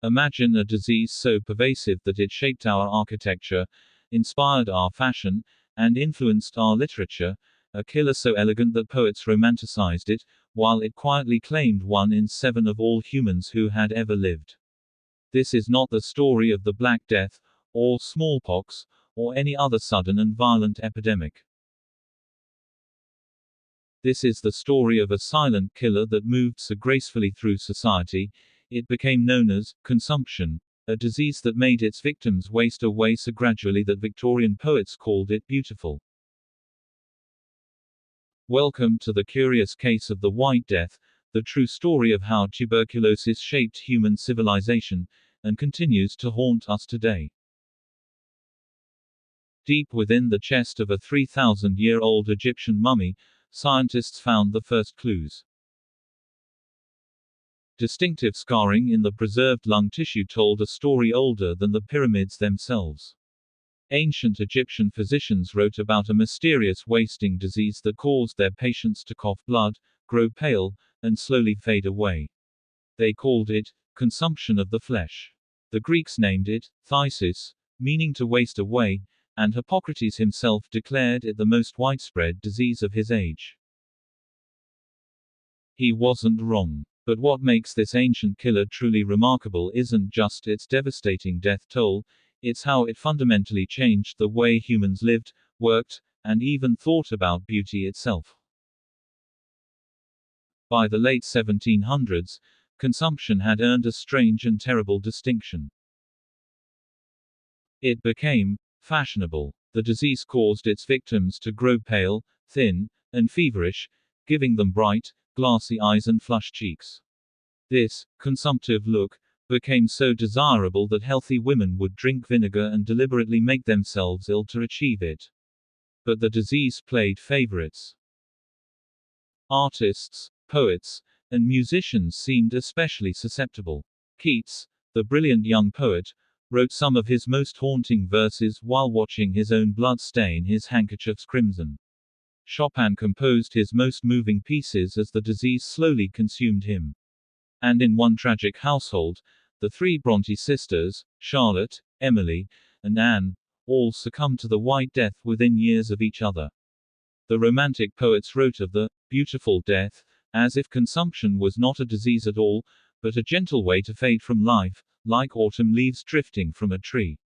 Imagine a disease so pervasive that it shaped our architecture, inspired our fashion, and influenced our literature, a killer so elegant that poets romanticized it, while it quietly claimed 1 in 7 of all humans who had ever lived. This is not the story of the Black Death, or smallpox, or any other sudden and violent epidemic. This is the story of a silent killer that moved so gracefully through society. It became known as consumption, a disease that made its victims waste away so gradually that Victorian poets called it beautiful. Welcome to the curious case of the White Death, the true story of how tuberculosis shaped human civilization, and continues to haunt us today. Deep within the chest of a 3,000-year-old Egyptian mummy, scientists found the first clues. Distinctive scarring in the preserved lung tissue told a story older than the pyramids themselves. Ancient Egyptian physicians wrote about a mysterious wasting disease that caused their patients to cough blood, grow pale, and slowly fade away. They called it consumption of the flesh. The Greeks named it phthisis, meaning to waste away, and Hippocrates himself declared it the most widespread disease of his age. He wasn't wrong. But what makes this ancient killer truly remarkable isn't just its devastating death toll, it's how it fundamentally changed the way humans lived, worked, and even thought about beauty itself. By the late 1700s, consumption had earned a strange and terrible distinction. It became fashionable. The disease caused its victims to grow pale, thin, and feverish, giving them bright, glassy eyes and flushed cheeks. This consumptive look became so desirable that healthy women would drink vinegar and deliberately make themselves ill to achieve it. But the disease played favorites. Artists, poets, and musicians seemed especially susceptible. Keats, the brilliant young poet, wrote some of his most haunting verses while watching his own blood stain his handkerchief's crimson. Chopin composed his most moving pieces as the disease slowly consumed him. And in one tragic household, the 3 Bronte sisters, Charlotte, Emily, and Anne, all succumbed to the White Death within years of each other. The Romantic poets wrote of the beautiful death, as if consumption was not a disease at all, but a gentle way to fade from life, like autumn leaves drifting from a tree.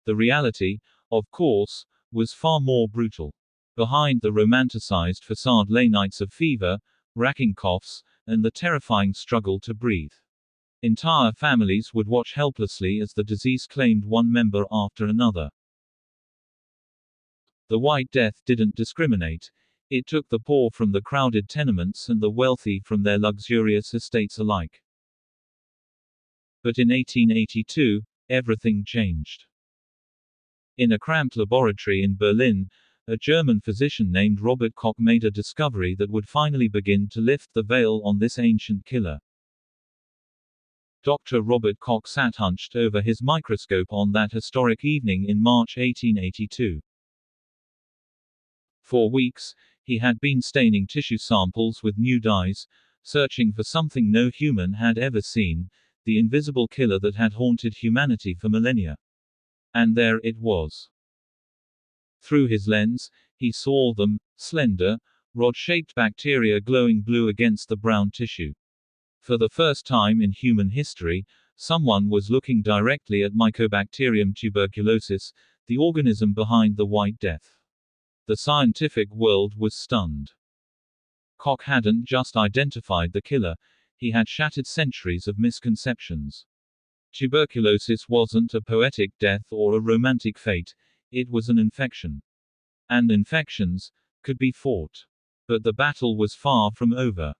The reality, of course, was far more brutal. Behind the romanticized facade lay nights of fever, racking coughs, and the terrifying struggle to breathe. Entire families would watch helplessly as the disease claimed one member after another. The White Death didn't discriminate. It took the poor from the crowded tenements and the wealthy from their luxurious estates alike. But in 1882, everything changed. In a cramped laboratory in Berlin, a German physician named Robert Koch made a discovery that would finally begin to lift the veil on this ancient killer. Dr. Robert Koch sat hunched over his microscope on that historic evening in March 1882. For weeks, he had been staining tissue samples with new dyes, searching for something no human had ever seen, the invisible killer that had haunted humanity for millennia. And there it was. Through his lens, he saw them, slender, rod-shaped bacteria glowing blue against the brown tissue. For the first time in human history, someone was looking directly at Mycobacterium tuberculosis, the organism behind the White Death. The scientific world was stunned. Koch hadn't just identified the killer, he had shattered centuries of misconceptions. Tuberculosis wasn't a poetic death or a romantic fate, it was an infection. And infections could be fought. But the battle was far from over.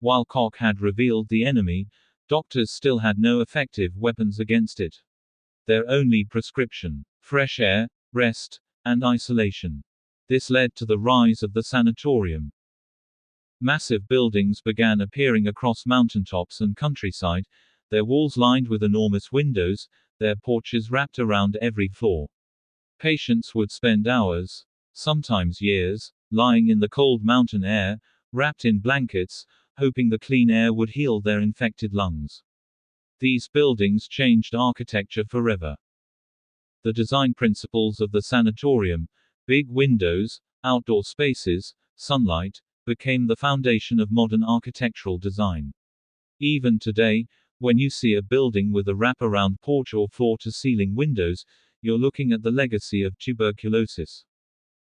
While Koch had revealed the enemy, doctors still had no effective weapons against it. Their only prescription: fresh air, rest, and isolation. This led to the rise of the sanatorium. Massive buildings began appearing across mountaintops and countryside, their walls lined with enormous windows, their porches wrapped around every floor. Patients would spend hours, sometimes years, lying in the cold mountain air, wrapped in blankets, hoping the clean air would heal their infected lungs. These buildings changed architecture forever. The design principles of the sanatorium, big windows, outdoor spaces, sunlight, became the foundation of modern architectural design. Even today, when you see a building with a wrap-around porch or floor-to-ceiling windows, you're looking at the legacy of tuberculosis.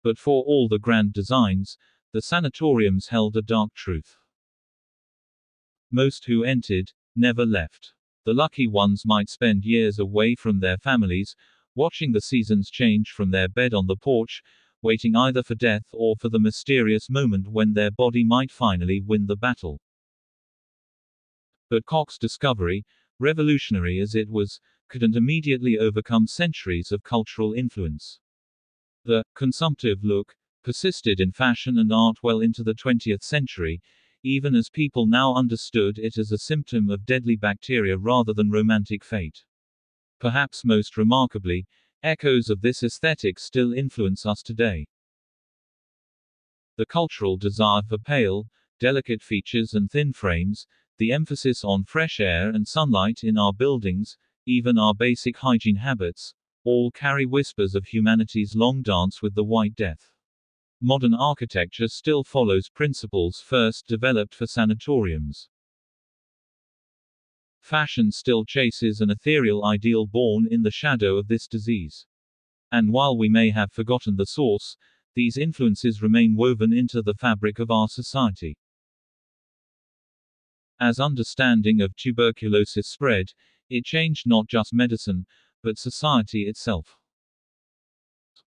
But for all the grand designs, the sanatoriums held a dark truth. Most who entered never left. The lucky ones might spend years away from their families, watching the seasons change from their bed on the porch, waiting either for death or for the mysterious moment when their body might finally win the battle. But Koch's discovery, revolutionary as it was, couldn't immediately overcome centuries of cultural influence. The consumptive look persisted in fashion and art well into the 20th century, even as people now understood it as a symptom of deadly bacteria rather than romantic fate. Perhaps most remarkably, echoes of this aesthetic still influence us today. The cultural desire for pale, delicate features and thin frames, the emphasis on fresh air and sunlight in our buildings, even our basic hygiene habits, all carry whispers of humanity's long dance with the White Death. Modern architecture still follows principles first developed for sanatoriums. Fashion still chases an ethereal ideal born in the shadow of this disease. And while we may have forgotten the source, these influences remain woven into the fabric of our society. As understanding of tuberculosis spread, it changed not just medicine, but society itself.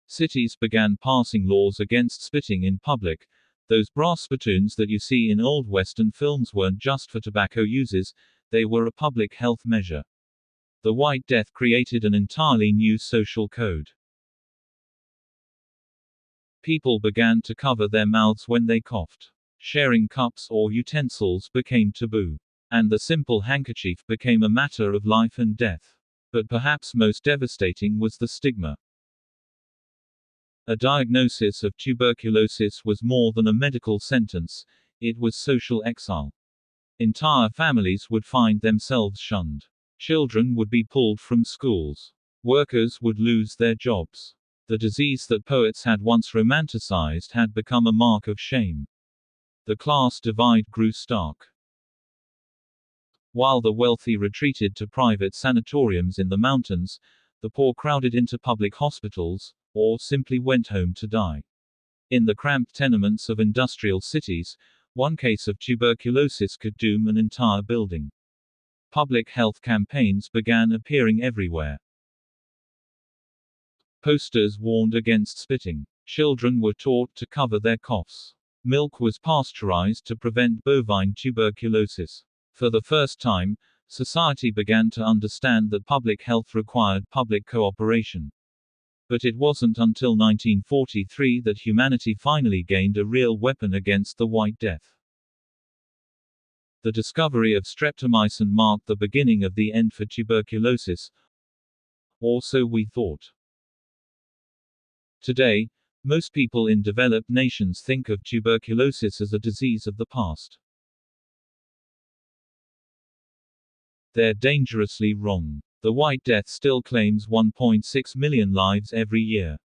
Cities began passing laws against spitting in public. Those brass spittoons that you see in old Western films weren't just for tobacco users, they were a public health measure. The White Death created an entirely new social code. People began to cover their mouths when they coughed. Sharing cups or utensils became taboo. And the simple handkerchief became a matter of life and death. But perhaps most devastating was the stigma. A diagnosis of tuberculosis was more than a medical sentence, it was social exile. Entire families would find themselves shunned. Children would be pulled from schools. Workers would lose their jobs. The disease that poets had once romanticized had become a mark of shame. The class divide grew stark. While the wealthy retreated to private sanatoriums in the mountains, the poor crowded into public hospitals, or simply went home to die. In the cramped tenements of industrial cities, one case of tuberculosis could doom an entire building. Public health campaigns began appearing everywhere. Posters warned against spitting. Children were taught to cover their coughs. Milk was pasteurized to prevent bovine tuberculosis. For the first time, society began to understand that public health required public cooperation. But it wasn't until 1943 that humanity finally gained a real weapon against the White Death. The discovery of streptomycin marked the beginning of the end for tuberculosis. Or so we thought. Today, most people in developed nations think of tuberculosis as a disease of the past. They're dangerously wrong. The White Death still claims 1.6 million lives every year.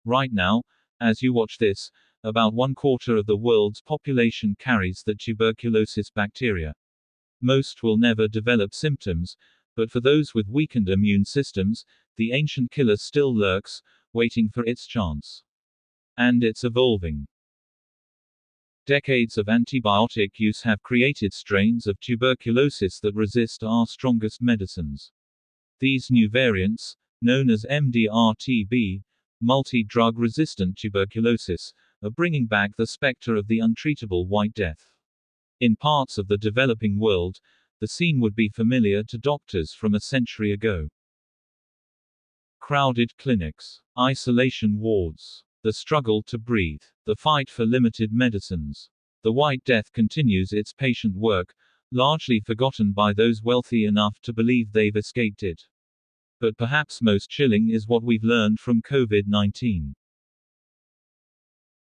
Right now, as you watch this, about 1/4 of the world's population carries the tuberculosis bacteria. Most will never develop symptoms, but for those with weakened immune systems, the ancient killer still lurks, waiting for its chance. And it's evolving. Decades of antibiotic use have created strains of tuberculosis that resist our strongest medicines. These new variants, known as MDR-TB, multi-drug resistant tuberculosis, are bringing back the specter of the untreatable White Death. In parts of the developing world, the scene would be familiar to doctors from a century ago. Crowded clinics, isolation wards, the struggle to breathe, the fight for limited medicines. The White Death continues its patient work, largely forgotten by those wealthy enough to believe they've escaped it. But perhaps most chilling is what we've learned from COVID-19.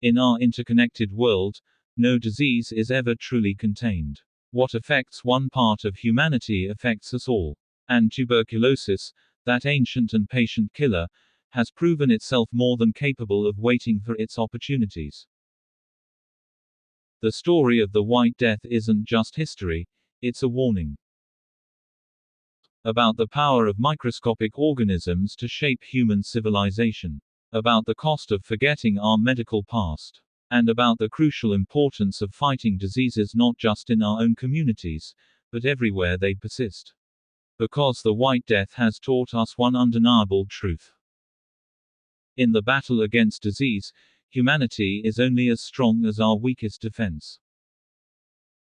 In our interconnected world, No disease is ever truly contained. What affects one part of humanity affects us all. And tuberculosis, that ancient and patient killer, has proven itself more than capable of waiting for its opportunities. The story of the White Death isn't just history, it's a warning. About the power of microscopic organisms to shape human civilization. About the cost of forgetting our medical past. And about the crucial importance of fighting diseases not just in our own communities, but everywhere they persist. Because the White Death has taught us one undeniable truth. In the battle against disease, humanity is only as strong as our weakest defense.